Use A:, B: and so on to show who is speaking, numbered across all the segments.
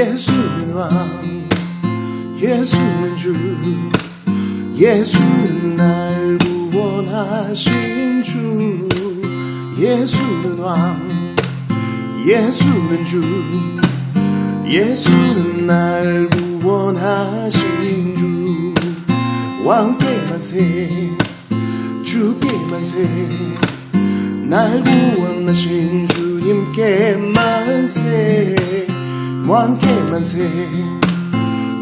A: 예수는 왕, 예수는 주, 예수는 날 구원하신 주. 예수는 왕, 예수는 주, 예수는 날 구원하신 주. 왕께 만세, 주께 만세, 날 구원하신 주님께 만세. 왕께 만세,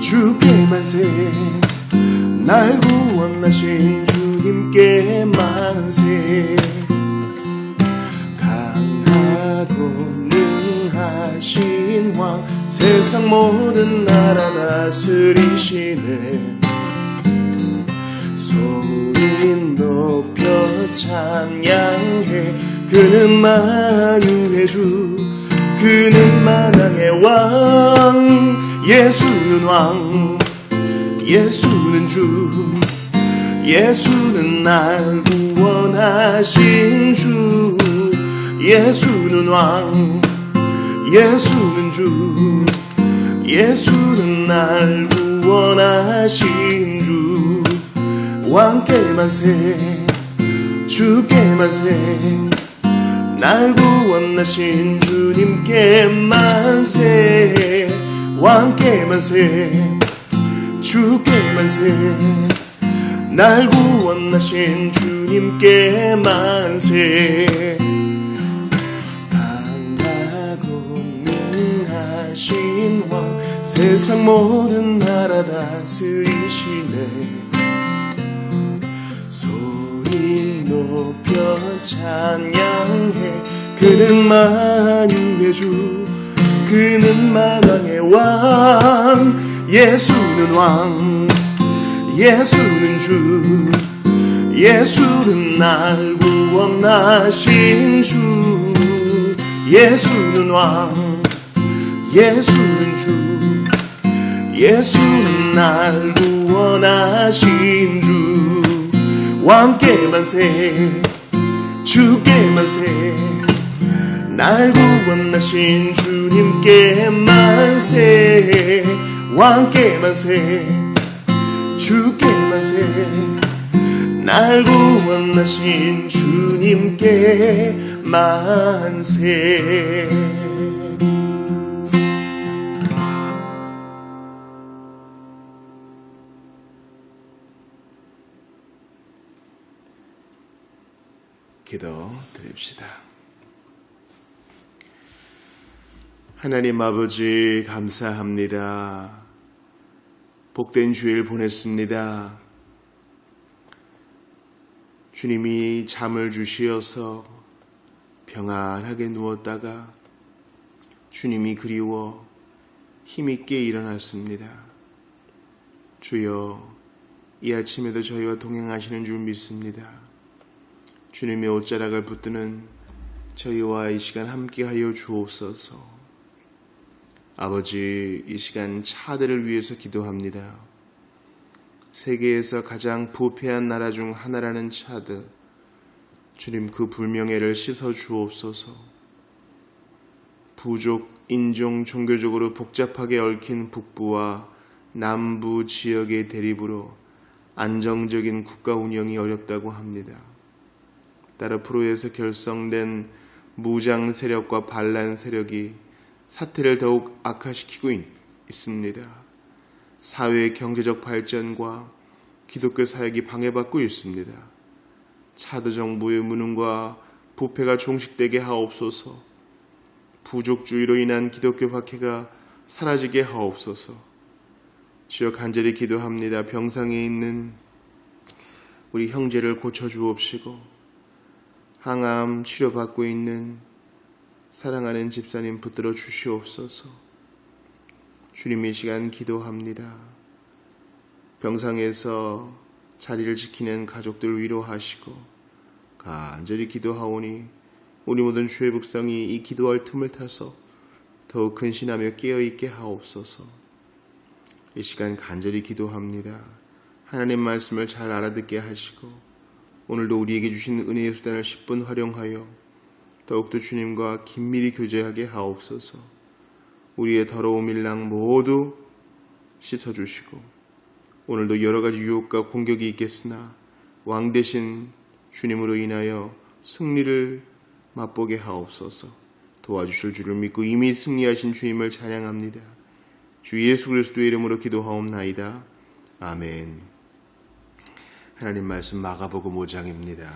A: 주께 만세, 날 구원하신 주님께 만세. 강하고 능하신 왕, 세상 모든 나라 다스리시네. 소리 높여 찬양해, 그는 만유의 주, 그는 만왕의 왕. 예수는 왕, 예수는 주, 예수는 날 구원하신 주. 예수는 왕, 예수는 주, 예수는 날 구원하신 주. 왕께 만세, 주께 만세, 날 구원하신 주님께 만세. 왕께 만세, 주께 만세, 날 구원하신 주님께 만세. 강하고 능하신 왕, 세상 모든 나라 다스리시네. 소리 높여 찬양해, 그는 만유의 주, 그는 만왕의 왕. 예수는 왕, 예수는 주, 예수는 날 구원하신 주. 예수는 왕, 예수는 주, 예수는 날 구원하신 주. 왕께 만세, 주께 만세, 날 구원하신 주님께 만세. 왕께 만세, 주께 만세, 날 구원하신 주님께 만세. 기도 드립시다. 하나님 아버지, 감사합니다. 복된 주일 보냈습니다. 주님이 잠을 주시어서 평안하게 누웠다가 주님이 그리워 힘있게 일어났습니다. 주여, 이 아침에도 저희와 동행하시는 줄 믿습니다. 주님의 옷자락을 붙드는 저희와 이 시간 함께하여 주옵소서. 아버지, 이 시간 차들을 위해서 기도합니다. 세계에서 가장 부패한 나라 중 하나라는 차드, 주님 그 불명예를 씻어 주옵소서. 부족, 인종, 종교적으로 복잡하게 얽힌 북부와 남부 지역의 대립으로 안정적인 국가 운영이 어렵다고 합니다. 따라 프로에서 결성된 무장 세력과 반란 세력이 사태를 더욱 악화시키고 있습니다. 사회의 경제적 발전과 기독교 사역이 방해받고 있습니다. 차드 정부의 무능과 부패가 종식되게 하옵소서. 부족주의로 인한 기독교 박해가 사라지게 하옵소서. 주여, 간절히 기도합니다. 병상에 있는 우리 형제를 고쳐주옵시고, 항암 치료받고 있는 사랑하는 집사님 붙들어 주시옵소서. 주님, 이 시간 기도합니다. 병상에서 자리를 지키는 가족들 위로하시고, 간절히 기도하오니 우리 모든 주의 백성이 이 기도할 틈을 타서 더욱 근신하며 깨어있게 하옵소서. 이 시간 간절히 기도합니다. 하나님 말씀을 잘 알아듣게 하시고, 오늘도 우리에게 주신 은혜의 수단을 10분 활용하여 더욱더 주님과 긴밀히 교제하게 하옵소서. 우리의 더러운 밀랑 모두 씻어주시고 오늘도 여러 가지 유혹과 공격이 있겠으나 왕 대신 주님으로 인하여 승리를 맛보게 하옵소서. 도와주실 줄을 믿고 이미 승리하신 주님을 찬양합니다. 주 예수 그리스도의 이름으로 기도하옵나이다. 아멘. 하나님 말씀 마가복음 5장입니다.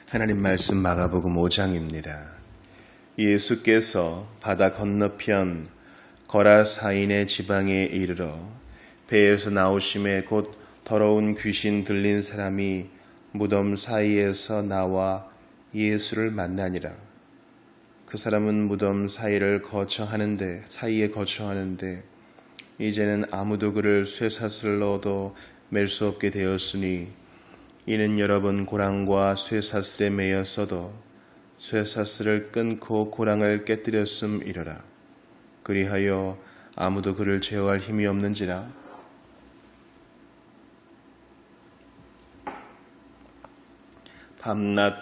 A: 하나님 말씀 마가복음 5장입니다. 예수께서 바다 건너편 거라사인의 지방에 이르러 배에서 나오심에 곧 더러운 귀신 들린 사람이 무덤 사이에서 나와 예수를 만나니라. 그 사람은 무덤 사이에 거처하는데 이제는 아무도 그를 쇠사슬로도 맬 수 없게 되었으니 이는 여러 번 고랑과 쇠사슬에 매였어도 쇠사슬을 끊고 고랑을 깨뜨렸음이러라. 그리하여 아무도 그를 제어할 힘이 없는지라. 밤낮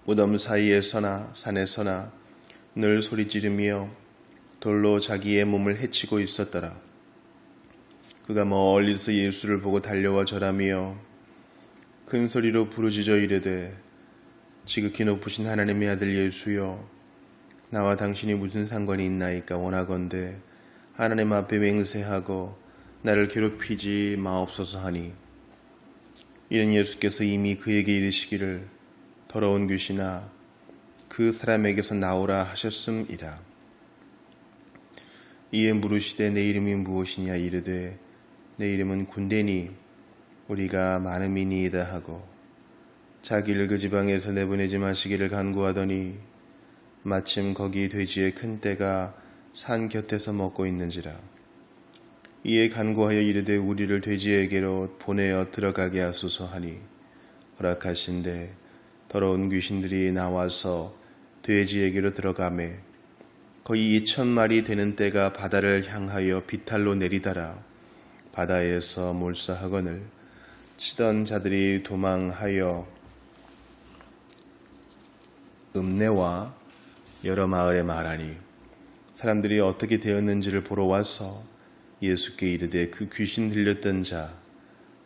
A: 무덤 사이에서나 산에서나 늘 소리지르며 돌로 자기의 몸을 해치고 있었더라. 그가 멀리서 예수를 보고 달려와 절하며 큰 소리로 부르짖어 이르되 지극히 높으신 하나님의 아들 예수여, 나와 당신이 무슨 상관이 있나이까? 원하건대 하나님 앞에 맹세하고 나를 괴롭히지 마옵소서 하니, 이는 예수께서 이미 그에게 이르시기를 더러운 귀신아 그 사람에게서 나오라 하셨음이라. 이에 물으시되 내 이름이 무엇이냐? 이르되 내 이름은 군대니 우리가 많음이니이다 하고 자기를 그 지방에서 내보내지 마시기를 간구하더니 마침 거기 돼지의 큰 떼가 산 곁에서 먹고 있는지라. 이에 간구하여 이르되 우리를 돼지에게로 보내어 들어가게 하소서 하니 허락하신대 더러운 귀신들이 나와서 돼지에게로 들어가매 거의 2,000마리 되는 떼가 바다를 향하여 비탈로 내리다라 바다에서 몰사하거늘 치던 자들이 도망하여 읍내와 여러 마을에 말하니 사람들이 어떻게 되었는지를 보러 와서 예수께 이르되 그 귀신 들렸던 자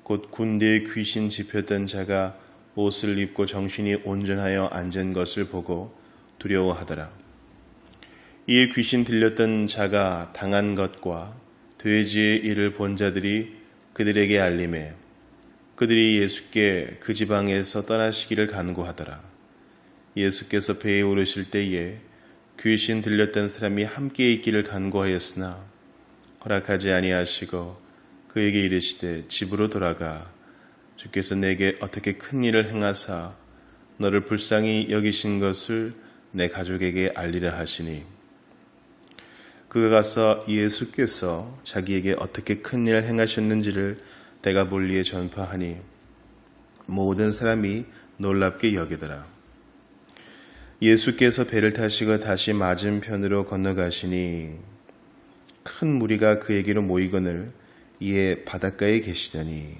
A: 곧 군대에 귀신 집혔던 자가 옷을 입고 정신이 온전하여 앉은 것을 보고 두려워하더라. 이에 귀신 들렸던 자가 당한 것과 돼지의 일을 본 자들이 그들에게 알림해 그들이 예수께 그 지방에서 떠나시기를 간구하더라. 예수께서 배에 오르실 때에 귀신 들렸던 사람이 함께 있기를 간구하였으나 허락하지 아니하시고 그에게 이르시되 집으로 돌아가 주께서 내게 어떻게 큰 일을 행하사 너를 불쌍히 여기신 것을 내 가족에게 알리라 하시니, 그가 가서 예수께서 자기에게 어떻게 큰 일을 행하셨는지를 데가볼리에 전파하니 모든 사람이 놀랍게 여기더라. 예수께서 배를 타시고 다시 맞은편으로 건너가시니 큰 무리가 그에게로 모이거늘 이에 바닷가에 계시더니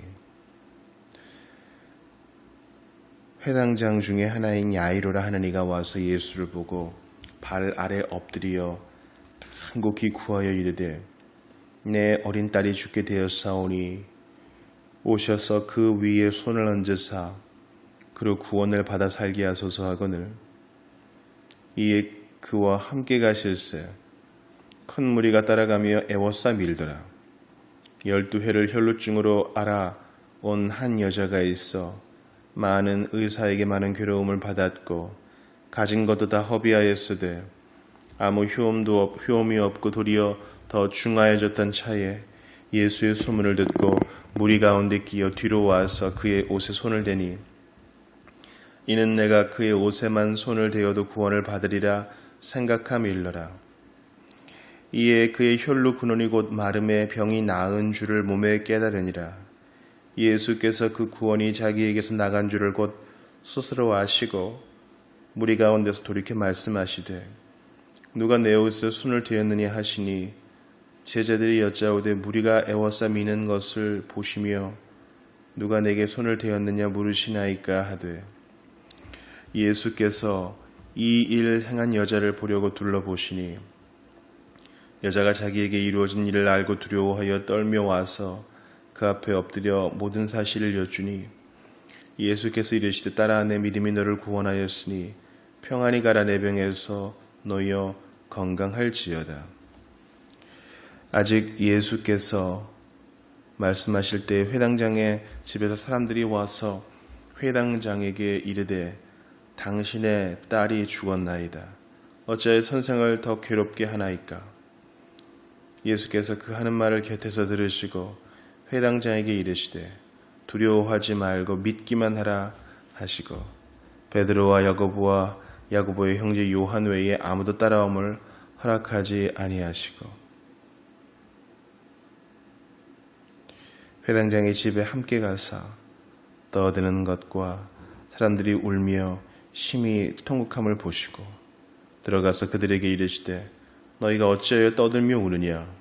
A: 회당장 중에 하나인 야이로라 하는 이가 와서 예수를 보고 발 아래 엎드려 간곡히 구하여 이르되 내 어린 딸이 죽게 되었사오니 오셔서 그 위에 손을 얹으사 그로 구원을 받아 살게 하소서 하거늘 이에 그와 함께 가실새 큰 무리가 따라가며 애워싸 밀더라. 12회를 혈루증으로 알아온 한 여자가 있어 많은 의사에게 많은 괴로움을 받았고 가진 것도 다 허비하였으되 아무 효험이 없고 도리어 더 중하여졌던 차에 예수의 소문을 듣고 무리 가운데 끼어 뒤로 와서 그의 옷에 손을 대니 이는 내가 그의 옷에만 손을 대어도 구원을 받으리라 생각함일러라. 이에 그의 혈루 근원이 곧 마름에 병이 나은 줄을 몸에 깨달으니라. 예수께서 그 구원이 자기에게서 나간 줄을 곧 스스로 아시고 무리 가운데서 돌이켜 말씀하시되 누가 내 옷에 손을 대었느냐 하시니 제자들이 여짜오되 무리가 애워싸 미는 것을 보시며 누가 내게 손을 대었느냐 물으시나이까 하되 예수께서 이 일 행한 여자를 보려고 둘러보시니 여자가 자기에게 이루어진 일을 알고 두려워하여 떨며 와서 그 앞에 엎드려 모든 사실을 여쭈니 예수께서 이르시되 딸아 내 믿음이 너를 구원하였으니 평안히 가라 내 병에서 놓여 건강할지어다. 아직 예수께서 말씀하실 때 회당장의 집에서 사람들이 와서 회당장에게 이르되 당신의 딸이 죽었나이다. 어찌하여 선생을 더 괴롭게 하나이까? 예수께서 그 하는 말을 곁에서 들으시고 회당장에게 이르시되 두려워하지 말고 믿기만 하라 하시고 베드로와 야고보의 형제 요한 외에 아무도 따라옴을 허락하지 아니하시고 회당장의 집에 함께 가사 떠드는 것과 사람들이 울며 심히 통곡함을 보시고 들어가서 그들에게 이르시되 너희가 어찌하여 떠들며 우느냐?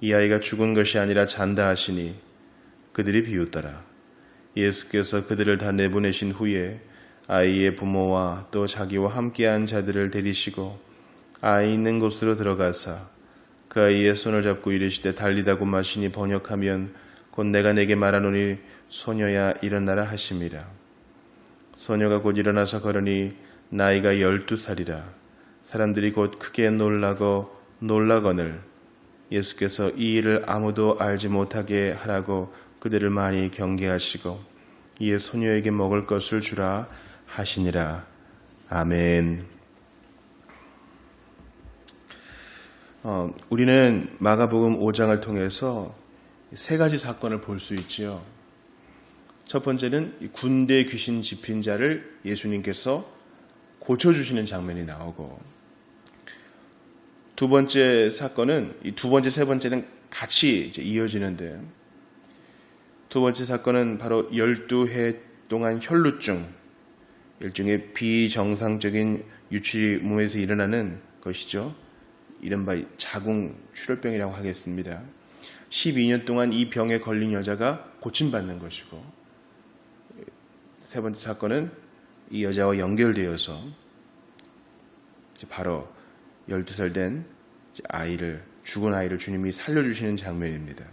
A: 이 아이가 죽은 것이 아니라 잔다 하시니 그들이 비웃더라. 예수께서 그들을 다 내보내신 후에 아이의 부모와 또 자기와 함께한 자들을 데리시고 아이 있는 곳으로 들어가사 그 아이의 손을 잡고 이르시되 달리다고 마시니 번역하면 곧 내가 내게 말하노니 소녀야 일어나라 하심이라. 소녀가 곧 일어나서 걸으니 나이가 12살이라. 사람들이 곧 크게 놀라거늘 예수께서 이 일을 아무도 알지 못하게 하라고 그들을 많이 경계하시고 이에 소녀에게 먹을 것을 주라 하시니라. 아멘. 우리는 마가복음 5장을 통해서 세 가지 사건을 볼 수 있지요. 첫 번째는 군대 귀신 집힌 자를 예수님께서 고쳐주시는 장면이 나오고, 두 번째 사건은 이 두 번째, 세 번째는 같이 이제 이어지는데, 두 번째 사건은 바로 12해 동안 혈루증, 일종의 비정상적인 유출이 몸에서 일어나는 것이죠. 이른바 자궁 출혈병이라고 하겠습니다. 12년 동안 이 병에 걸린 여자가 고침받는 것이고, 세 번째 사건은 이 여자와 연결되어서 이제 바로 12살 된 죽은 아이를 주님이 살려주시는 장면입니다.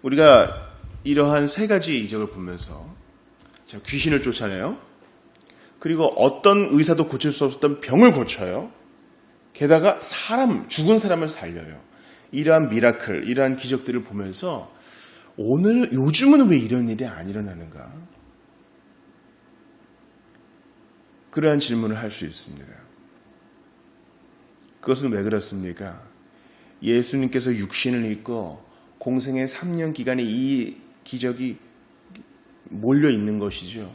A: 우리가 이러한 세 가지 이적을 보면서 귀신을 쫓아내요. 그리고 어떤 의사도 고칠 수 없었던 병을 고쳐요. 게다가 죽은 사람을 살려요. 이러한 미라클, 이러한 기적들을 보면서 요즘은 왜 이런 일이 안 일어나는가? 그러한 질문을 할 수 있습니다. 그것은 왜 그렇습니까? 예수님께서 육신을 입고 공생의 3년 기간에 이 기적이 몰려 있는 것이죠.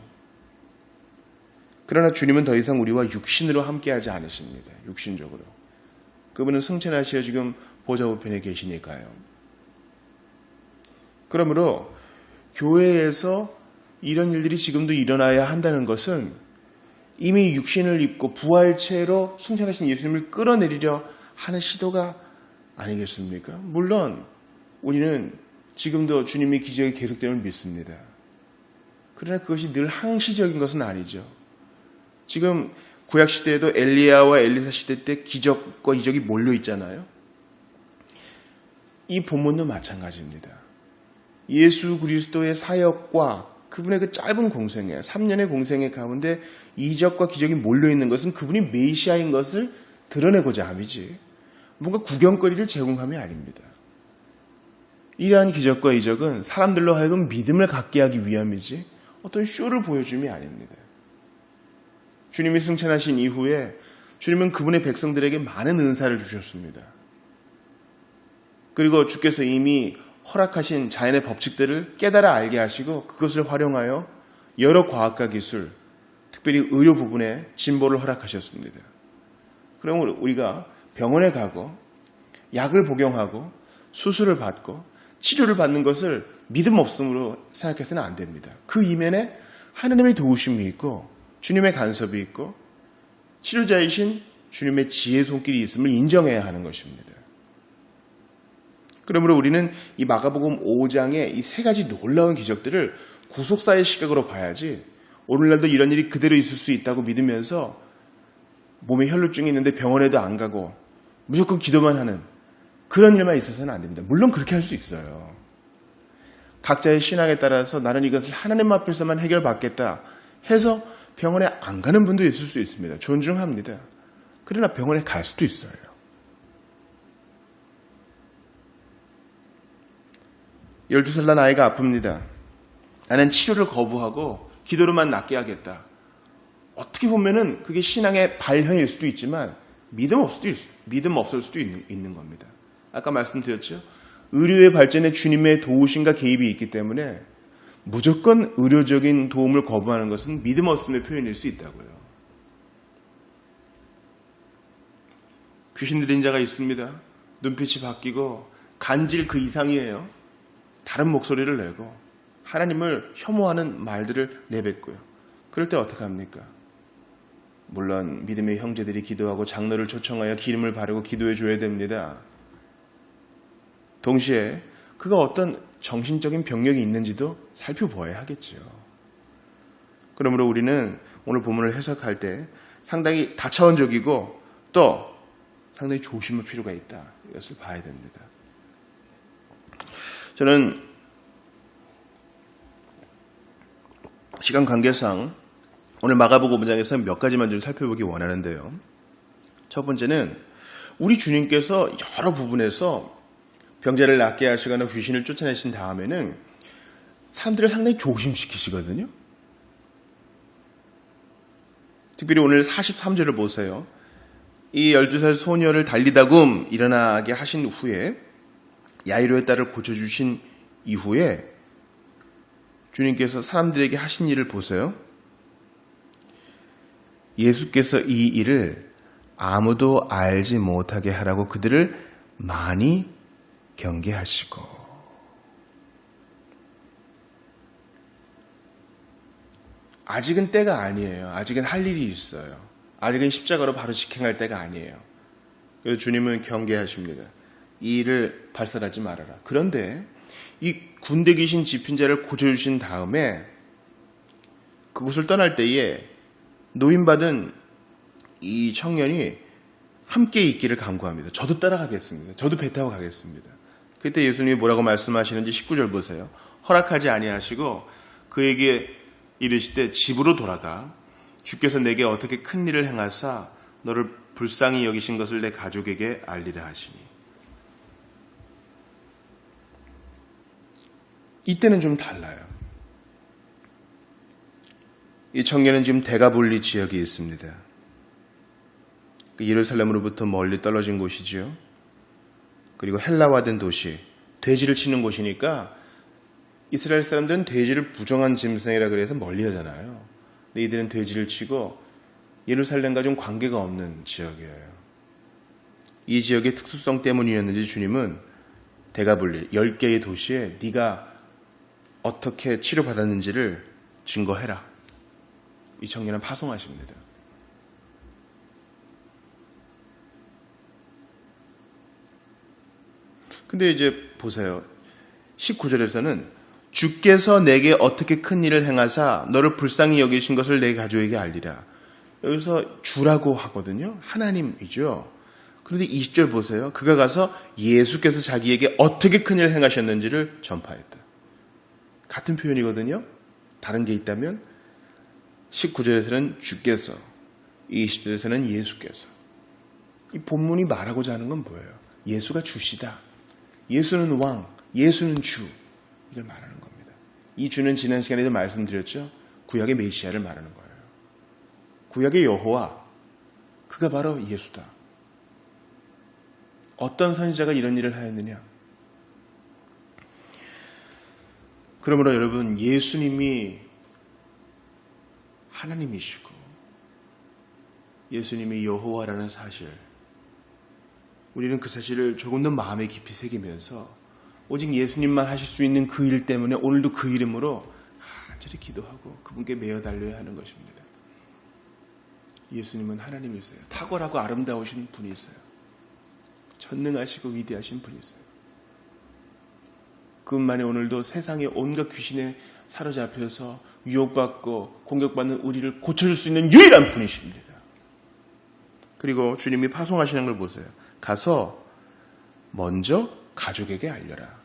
A: 그러나 주님은 더 이상 우리와 육신으로 함께하지 않으십니다. 육신적으로. 그분은 승천하시어 지금 보좌 우편에 계시니까요. 그러므로 교회에서 이런 일들이 지금도 일어나야 한다는 것은 이미 육신을 입고 부활체로 승천하신 예수님을 끌어내리려 하는 시도가 아니겠습니까? 물론 우리는 지금도 주님의 기적이 계속됨을 믿습니다. 그러나 그것이 늘 항시적인 것은 아니죠. 지금 구약시대에도 엘리야와 엘리사 시대 때 기적과 이적이 몰려 있잖아요. 이 본문도 마찬가지입니다. 예수 그리스도의 사역과 그분의 그 짧은 공생애, 3년의 공생애 가운데 이적과 기적이 몰려있는 것은 그분이 메시아인 것을 드러내고자 함이지 뭔가 구경거리를 제공함이 아닙니다. 이러한 기적과 이적은 사람들로 하여금 믿음을 갖게 하기 위함이지 어떤 쇼를 보여줌이 아닙니다. 주님이 승천하신 이후에 주님은 그분의 백성들에게 많은 은사를 주셨습니다. 그리고 주께서 이미 허락하신 자연의 법칙들을 깨달아 알게 하시고 그것을 활용하여 여러 과학과 기술, 특별히 의료 부분에 진보를 허락하셨습니다. 그러면 우리가 병원에 가고 약을 복용하고 수술을 받고 치료를 받는 것을 믿음 없음으로 생각해서는 안 됩니다. 그 이면에 하나님의 도우심이 있고 주님의 간섭이 있고 치료자이신 주님의 지혜 손길이 있음을 인정해야 하는 것입니다. 그러므로 우리는 이 마가복음 5장의 이 세 가지 놀라운 기적들을 구속사의 시각으로 봐야지 오늘날도 이런 일이 그대로 있을 수 있다고 믿으면서 몸에 혈루증이 있는데 병원에도 안 가고 무조건 기도만 하는 그런 일만 있어서는 안 됩니다. 물론 그렇게 할 수 있어요. 각자의 신앙에 따라서 나는 이것을 하나님 앞에서만 해결받겠다 해서 병원에 안 가는 분도 있을 수 있습니다. 존중합니다. 그러나 병원에 갈 수도 있어요. 12살 난 아이가 아픕니다. 나는 치료를 거부하고 기도로만 낫게 하겠다. 어떻게 보면은 그게 신앙의 발현일 수도 있지만 믿음 없을 수도 있는 겁니다. 아까 말씀드렸죠. 의료의 발전에 주님의 도우심과 개입이 있기 때문에 무조건 의료적인 도움을 거부하는 것은 믿음 없음의 표현일 수 있다고요. 귀신 들린 자가 있습니다. 눈빛이 바뀌고 간질 그 이상이에요. 다른 목소리를 내고 하나님을 혐오하는 말들을 내뱉고요. 그럴 때 어떻게 합니까? 물론 믿음의 형제들이 기도하고 장로를 초청하여 기름을 바르고 기도해 줘야 됩니다. 동시에 그가 어떤 정신적인 병력이 있는지도 살펴보아야 하겠지요. 그러므로 우리는 오늘 본문을 해석할 때 상당히 다차원적이고 또 상당히 조심할 필요가 있다. 이것을 봐야 됩니다. 저는 시간 관계상 오늘 마가복음 5장에서 몇 가지만 좀 살펴보기 원하는데요. 첫 번째는 우리 주님께서 여러 부분에서 병자를 낫게 하시거나 귀신을 쫓아내신 다음에는 사람들을 상당히 조심시키시거든요. 특별히 오늘 43절을 보세요. 이 12살 소녀를 달리다굼 일어나게 하신 후에 야이로의 딸을 고쳐주신 이후에 주님께서 사람들에게 하신 일을 보세요. 예수께서 이 일을 아무도 알지 못하게 하라고 그들을 많이 경계하시고 아직은 때가 아니에요. 아직은 할 일이 있어요. 아직은 십자가로 바로 직행할 때가 아니에요. 그래서 주님은 경계하십니다. 이 일을 발설하지 말아라. 그런데 이 군대 귀신 집힌 자를 고쳐주신 다음에 그곳을 떠날 때에 노임받은 이 청년이 함께 있기를 간구합니다. 저도 따라가겠습니다. 저도 배 타고 가겠습니다. 그때 예수님이 뭐라고 말씀하시는지 19절 보세요. 허락하지 아니하시고 그에게 이르시되 집으로 돌아가 주께서 내게 어떻게 큰 일을 행하사 너를 불쌍히 여기신 것을 내 가족에게 알리라 하시니. 이때는 좀 달라요. 이 청년은 지금 데가볼리 지역에 있습니다. 예루살렘으로부터 멀리 떨어진 곳이지요. 그리고 헬라화된 도시, 돼지를 치는 곳이니까 이스라엘 사람들은 돼지를 부정한 짐승이라 그래서 멀리 하잖아요. 근데 이들은 돼지를 치고 예루살렘과 좀 관계가 없는 지역이에요. 이 지역의 특수성 때문이었는지 주님은 데가볼리 10개의 도시에 네가 어떻게 치료받았는지를 증거해라. 이 청년은 파송하십니다. 근데 이제 보세요. 19절에서는 주께서 내게 어떻게 큰 일을 행하사 너를 불쌍히 여기신 것을 내 가족에게 알리라. 여기서 주라고 하거든요. 하나님이죠. 그런데 20절 보세요. 그가 가서 예수께서 자기에게 어떻게 큰 일을 행하셨는지를 전파했다. 같은 표현이거든요. 다른 게 있다면 19절에서는 주께서, 20절에서는 예수께서. 이 본문이 말하고자 하는 건 뭐예요? 예수가 주시다. 예수는 왕, 예수는 주. 이걸 말하는 겁니다. 이 주는 지난 시간에도 말씀드렸죠. 구약의 메시아를 말하는 거예요. 구약의 여호와, 그가 바로 예수다. 어떤 선지자가 이런 일을 하였느냐? 그러므로 여러분, 예수님이 하나님이시고 예수님이 여호와라는 사실, 우리는 그 사실을 조금 더 마음에 깊이 새기면서 오직 예수님만 하실 수 있는 그 일 때문에 오늘도 그 이름으로 간절히 기도하고 그분께 매어 달려야 하는 것입니다. 예수님은 하나님이세요. 탁월하고 아름다우신 분이세요. 전능하시고 위대하신 분이세요. 그뿐만이 오늘도 세상의 온갖 귀신에 사로잡혀서 유혹받고 공격받는 우리를 고쳐줄 수 있는 유일한 분이십니다. 그리고 주님이 파송하시는 걸 보세요. 가서 먼저 가족에게 알려라.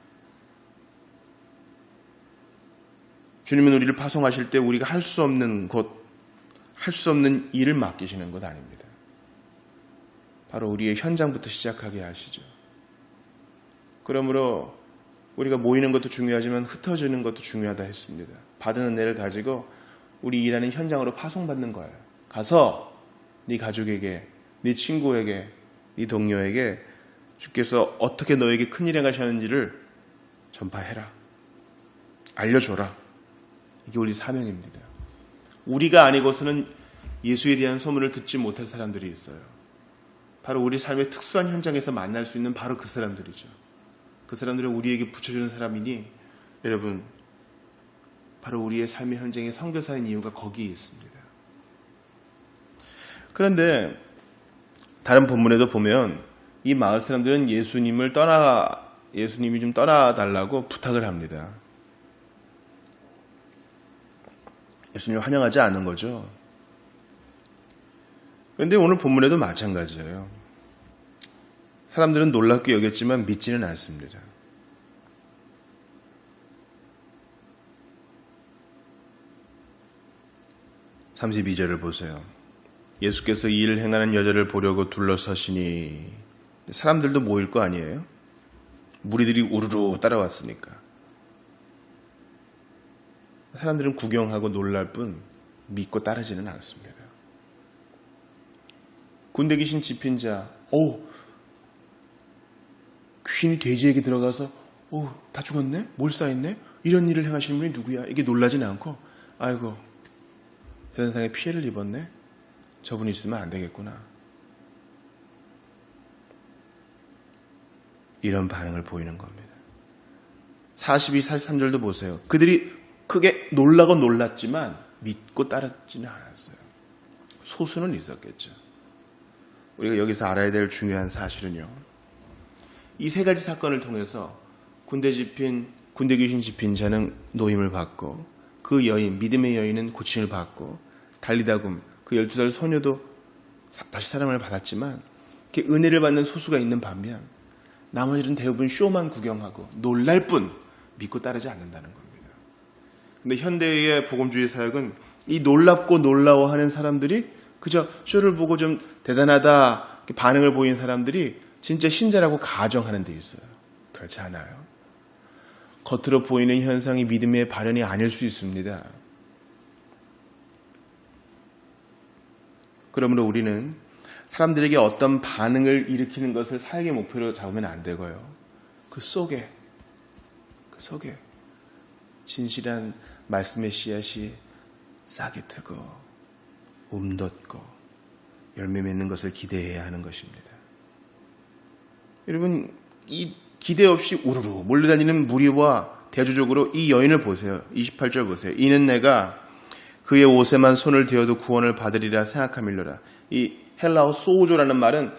A: 주님은 우리를 파송하실 때 우리가 할 수 없는 것, 할 수 없는 일을 맡기시는 것 아닙니다. 바로 우리의 현장부터 시작하게 하시죠. 그러므로 우리가 모이는 것도 중요하지만 흩어지는 것도 중요하다 했습니다. 받은 은혜를 가지고 우리 일하는 현장으로 파송받는 거예요. 가서 네 가족에게, 네 친구에게, 네 동료에게 주께서 어떻게 너에게 큰일 행하셨는지를 전파해라. 알려줘라. 이게 우리 사명입니다. 우리가 아니고서는 예수에 대한 소문을 듣지 못할 사람들이 있어요. 바로 우리 삶의 특수한 현장에서 만날 수 있는 바로 그 사람들이죠. 그 사람들은 우리에게 붙여주는 사람이니 여러분, 바로 우리의 삶의 현장에 선교사인 이유가 거기에 있습니다. 그런데 다른 본문에도 보면 이 마을 사람들은 예수님이 좀 떠나달라고 부탁을 합니다. 예수님을 환영하지 않는 거죠. 그런데 오늘 본문에도 마찬가지예요. 사람들은 놀랍게 여겼지만 믿지는 않습니다. 32절을 보세요. 예수께서 이 일을 행하는 여자를 보려고 둘러서시니 사람들도 모일 거 아니에요? 무리들이 우르르 따라왔으니까. 사람들은 구경하고 놀랄 뿐 믿고 따르지는 않습니다. 군대 귀신 집힌자, 귀신이 돼지에게 들어가서 다 죽었네? 몰사했네? 이런 일을 행하시는 분이 누구야? 이게 놀라진 않고 아이고 세상에 피해를 입었네? 저분이 있으면 안 되겠구나. 이런 반응을 보이는 겁니다. 42, 43절도 보세요. 그들이 크게 놀라고 놀랐지만 믿고 따르지는 않았어요. 소수는 있었겠죠. 우리가 여기서 알아야 될 중요한 사실은요. 이 세 가지 사건을 통해서 군대 귀신 집힌 자는 노임을 받고 그 여인, 믿음의 여인은 고침을 받고 달리다굼, 그 12살 소녀도 다시 사랑을 받았지만 이렇게 은혜를 받는 소수가 있는 반면 나머지는 대부분 쇼만 구경하고 놀랄 뿐 믿고 따르지 않는다는 겁니다. 근데 현대의 복음주의 사역은 이 놀랍고 놀라워하는 사람들이 그저 쇼를 보고 좀 대단하다 반응을 보이는 사람들이 진짜 신자라고 가정하는 데 있어요. 그렇지 않아요. 겉으로 보이는 현상이 믿음의 발현이 아닐 수 있습니다. 그러므로 우리는 사람들에게 어떤 반응을 일으키는 것을 사역의 목표로 잡으면 안 되고요. 그 속에 진실한 말씀의 씨앗이 싹이 트고 움돋고 열매 맺는 것을 기대해야 하는 것입니다. 여러분, 이 기대 없이 우르르 몰려다니는 무리와 대조적으로 이 여인을 보세요. 28절 보세요. 이는 내가 그의 옷에만 손을 대어도 구원을 받으리라 생각함일러라. 이 헬라어 소우조라는 말은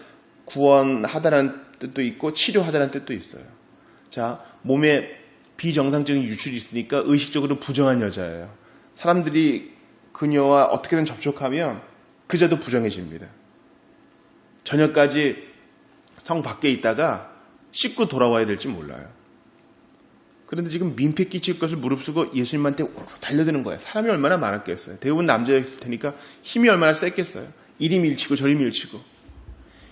A: 구원하다라는 뜻도 있고 치료하다라는 뜻도 있어요. 자, 몸에 비정상적인 유출이 있으니까 의식적으로 부정한 여자예요. 사람들이 그녀와 어떻게든 접촉하면 그자도 부정해집니다. 저녁까지 성 밖에 있다가 씻고 돌아와야 될지 몰라요. 그런데 지금 민폐 끼칠 것을 무릅쓰고 예수님한테 달려드는 거예요. 사람이 얼마나 많았겠어요. 대부분 남자였을 테니까 힘이 얼마나 셌겠어요. 이리 밀치고 저리 밀치고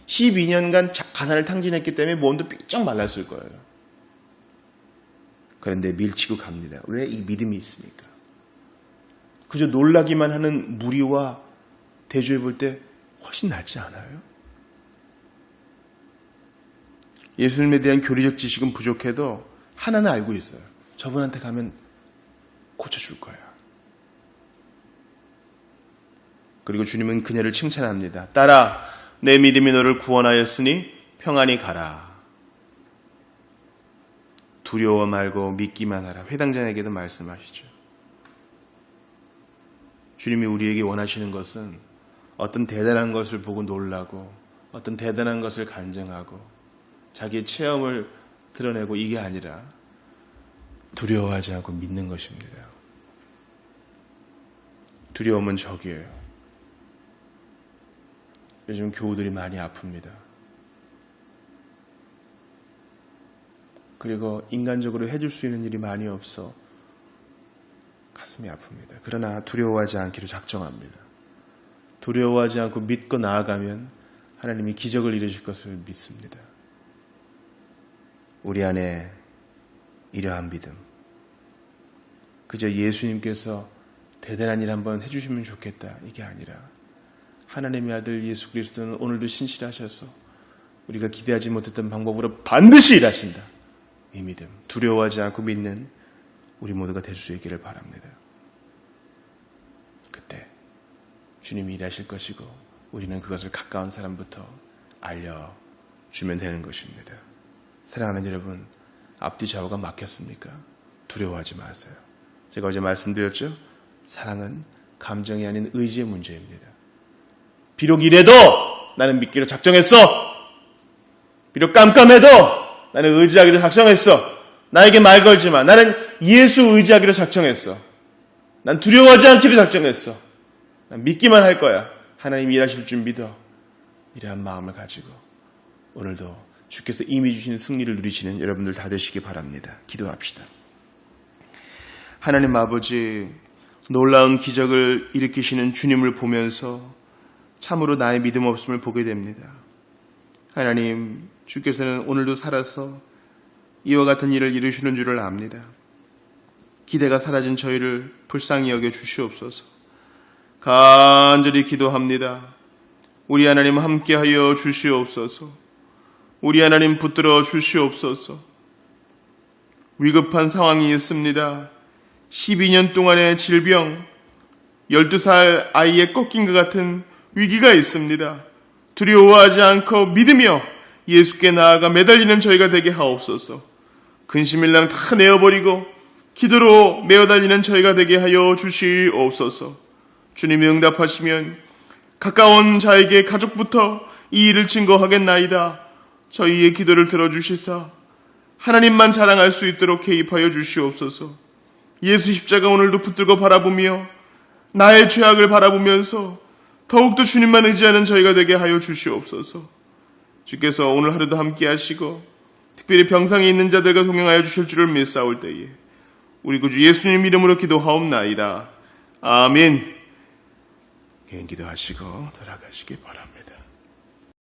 A: 12년간 가난을 탕진했기 때문에 몸도 삐쩍 말랐을 거예요. 그런데 밀치고 갑니다. 왜? 이 믿음이 있으니까. 그저 놀라기만 하는 무리와 대조해 볼 때 훨씬 낫지 않아요? 예수님에 대한 교리적 지식은 부족해도 하나는 알고 있어요. 저분한테 가면 고쳐줄 거야. 그리고 주님은 그녀를 칭찬합니다. 딸아, 내 믿음이 너를 구원하였으니 평안히 가라. 두려워 말고 믿기만 하라. 회당장에게도 말씀하시죠. 주님이 우리에게 원하시는 것은 어떤 대단한 것을 보고 놀라고 어떤 대단한 것을 간증하고 자기의 체험을 드러내고 이게 아니라 두려워하지 않고 믿는 것입니다. 두려움은 적이에요. 요즘 교우들이 많이 아픕니다. 그리고 인간적으로 해줄 수 있는 일이 많이 없어 가슴이 아픕니다. 그러나 두려워하지 않기로 작정합니다. 두려워하지 않고 믿고 나아가면 하나님이 기적을 이루실 것을 믿습니다. 우리 안에 이러한 믿음, 그저 예수님께서 대단한 일 한번 해주시면 좋겠다 이게 아니라 하나님의 아들 예수 그리스도는 오늘도 신실하셔서 우리가 기대하지 못했던 방법으로 반드시 일하신다. 이 믿음, 두려워하지 않고 믿는 우리 모두가 될 수 있기를 바랍니다. 그때 주님이 일하실 것이고 우리는 그것을 가까운 사람부터 알려주면 되는 것입니다. 사랑하는 여러분, 앞뒤 좌우가 막혔습니까? 두려워하지 마세요. 제가 어제 말씀드렸죠? 사랑은 감정이 아닌 의지의 문제입니다. 비록 이래도 나는 믿기로 작정했어. 비록 깜깜해도 나는 의지하기로 작정했어. 나에게 말 걸지 마. 나는 예수 의지하기로 작정했어. 난 두려워하지 않기로 작정했어. 난 믿기만 할 거야. 하나님이 일하실 줄 믿어. 이러한 마음을 가지고 오늘도 주께서 이미 주신 승리를 누리시는 여러분들 다 되시기 바랍니다. 기도합시다. 하나님 아버지, 놀라운 기적을 일으키시는 주님을 보면서 참으로 나의 믿음 없음을 보게 됩니다. 하나님, 주께서는 오늘도 살아서 이와 같은 일을 이루시는 줄을 압니다. 기대가 사라진 저희를 불쌍히 여겨 주시옵소서. 간절히 기도합니다. 우리 하나님 함께하여 주시옵소서. 우리 하나님 붙들어 주시옵소서. 위급한 상황이 있습니다. 12년 동안의 질병, 12살 아이의 꺾인 것 같은 위기가 있습니다. 두려워하지 않고 믿으며 예수께 나아가 매달리는 저희가 되게 하옵소서. 근심일랑 다 내어버리고 기도로 메어달리는 저희가 되게 하여 주시옵소서. 주님이 응답하시면 가까운 자에게 가족부터 이 일을 증거하겠나이다. 저희의 기도를 들어주시사 하나님만 자랑할 수 있도록 개입하여 주시옵소서. 예수 십자가 오늘도 붙들고 바라보며 나의 죄악을 바라보면서 더욱더 주님만 의지하는 저희가 되게 하여 주시옵소서. 주께서 오늘 하루도 함께 하시고 특별히 병상에 있는 자들과 동행하여 주실 줄을 믿사올 때에 우리 구주 예수님 이름으로 기도하옵나이다. 아멘. 개인 기도하시고 돌아가시기 바랍니다.